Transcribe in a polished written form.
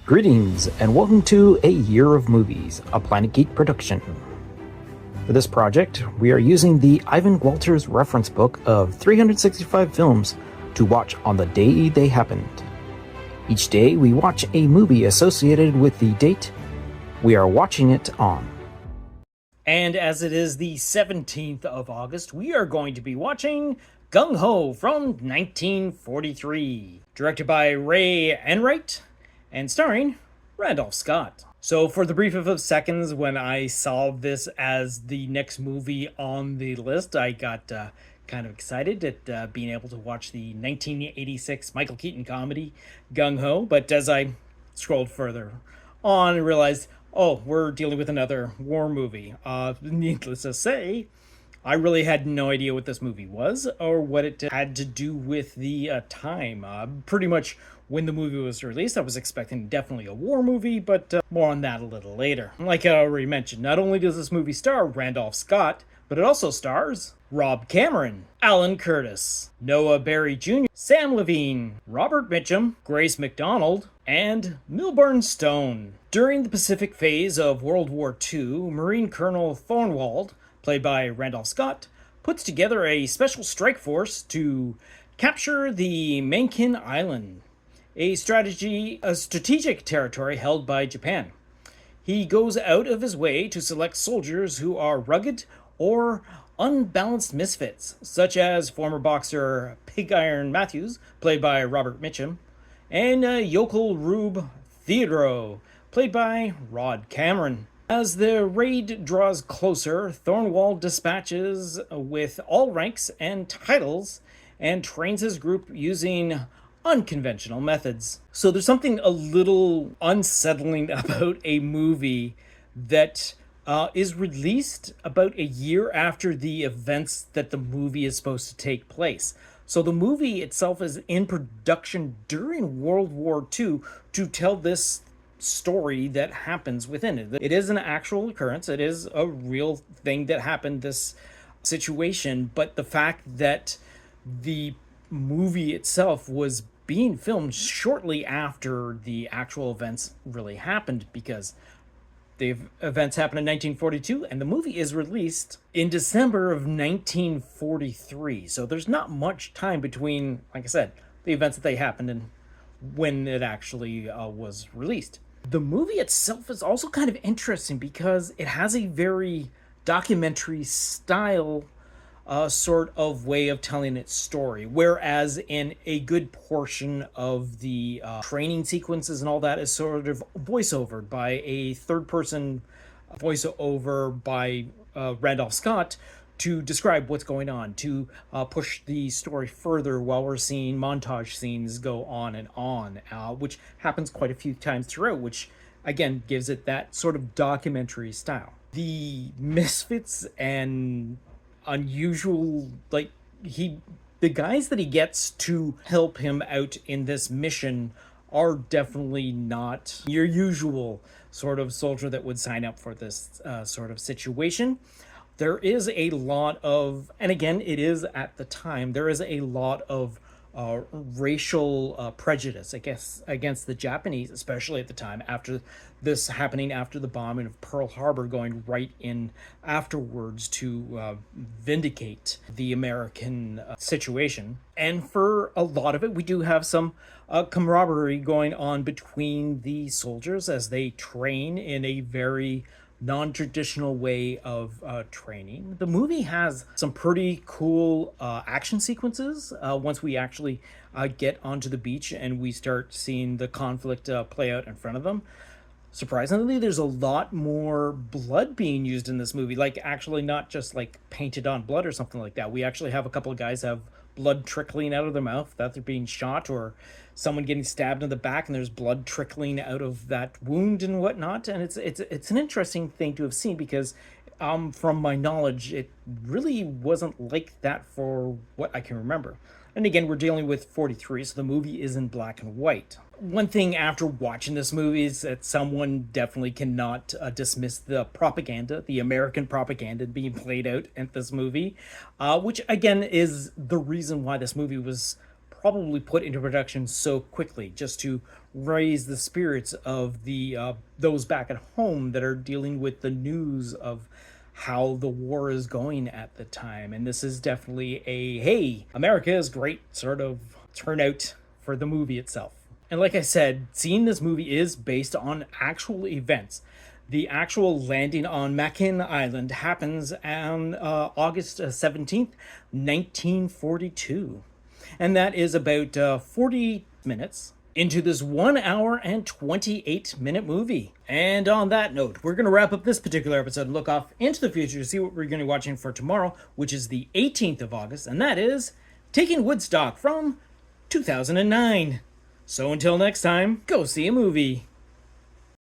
Greetings, and welcome to A Year of Movies, a Planet Geek production. For this project, we are using the Ivan Walters reference book of 365 films to watch on the day they happened. Each day, we watch a movie associated with the date we are watching it on. And as it is the 17th of August, we are going to be watching Gung Ho from 1943, directed by Ray Enright and starring Randolph Scott. So for the brief of seconds, when I saw this as the next movie on the list, I got kind of excited at being able to watch the 1986 Michael Keaton comedy Gung Ho. But as I scrolled further on, I realized, oh, we're dealing with another war movie. Needless to say, I really had no idea what this movie was or what it had to do with the time. Pretty much when the movie was released, I was expecting definitely a war movie, but more on that a little later. Like I already mentioned, not only does this movie star Randolph Scott, but it also stars Rob Cameron, Alan Curtis, Noah Berry Jr., Sam Levine, Robert Mitchum, Grace MacDonald, and Milburn Stone. During the Pacific phase of World War II, Marine Colonel Thornwald, played by Randolph Scott, puts together a special strike force to capture the Mankin Island, a strategic territory held by Japan. He goes out of his way to select soldiers who are rugged or unbalanced misfits, such as former boxer Pig Iron Matthews, played by Robert Mitchum, and yokel Rube Theodore, played by Rod Cameron. As the raid draws closer, Thornwald dispatches with all ranks and titles and trains his group using unconventional methods. So there's something a little unsettling about a movie that is released about a year after the events that the movie is supposed to take place. So the movie itself is in production during World War II to tell this story that happens within it. It is an actual occurrence. It is a real thing that happened, this situation. But the fact that the movie itself was being filmed shortly after the actual events really happened, because the events happened in 1942 and the movie is released in December of 1943. So there's not much time between, like I said, the events that they happened and when it actually was released. The movie itself is also kind of interesting because it has a very documentary style sort of way of telling its story, whereas in a good portion of the training sequences and all that is sort of voiceovered by a third-person voiceover by Randolph Scott to describe what's going on, to push the story further while we're seeing montage scenes go on, which happens quite a few times throughout, which again gives it that sort of documentary style. The misfits and unusual, the guys that he gets to help him out in this mission are definitely not your usual sort of soldier that would sign up for this sort of situation. There is a lot of, and again, it is at the time, there is a lot of racial prejudice, I guess, against the Japanese, especially at the time, after this happening, after the bombing of Pearl Harbor, going right in afterwards to vindicate the American situation. And for a lot of it, we do have some camaraderie going on between the soldiers as they train in a very non-traditional way of training. The movie has some pretty cool action sequences once we actually get onto the beach and we start seeing the conflict play out in front of them. Surprisingly, there's a lot more blood being used in this movie, like actually not just like painted on blood or something like that. We actually have a couple of guys have blood trickling out of their mouth that they're being shot, or someone getting stabbed in the back and there's blood trickling out of that wound and whatnot. And it's an interesting thing to have seen because from my knowledge, it really wasn't like that for what I can remember. And again, we're dealing with 43, so the movie is in black and white. One thing after watching this movie is that someone definitely cannot dismiss the propaganda, the American propaganda being played out in this movie, which again is the reason why this movie was probably put into production so quickly just to raise the spirits of the those back at home that are dealing with the news of how the war is going at the time. And this is definitely a, hey, America is great sort of turnout for the movie itself. And like I said, seeing this movie is based on actual events. The actual landing on Makin Island happens on August 17th, 1942. And that is about 40 minutes into this 1 hour and 28-minute movie. And on that note, we're going to wrap up this particular episode and look off into the future to see what we're going to be watching for tomorrow, which is the 18th of August, and that is Taking Woodstock from 2009. So until next time, go see a movie.